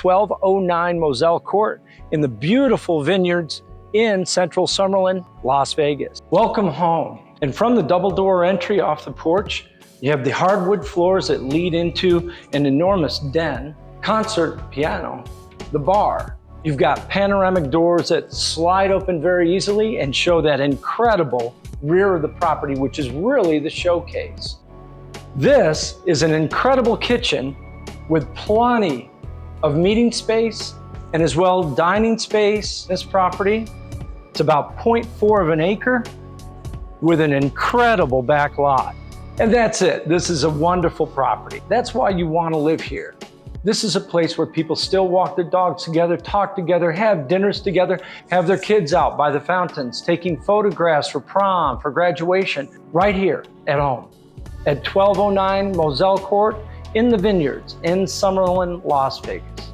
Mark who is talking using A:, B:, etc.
A: 1209 Moselle Court in the beautiful vineyards in central Summerlin, Las Vegas. Welcome home. And from the double door entry off the porch, you have the hardwood floors that lead into an enormous den, concert piano, the bar. You've got panoramic doors that slide open very easily and show that incredible rear of the property, which is really the showcase. This is an incredible kitchen with plenty of meeting space and as well dining space. This property, it's about 0.4 of an acre with an incredible back lot. And that's it. This is a wonderful property. That's why you want to live here. This is a place where people still walk their dogs together, talk together, have dinners together, have their kids out by the fountains, taking photographs for prom, for graduation, right here at home at 1209 Moselle Court in the Vineyards in Summerlin, Las Vegas.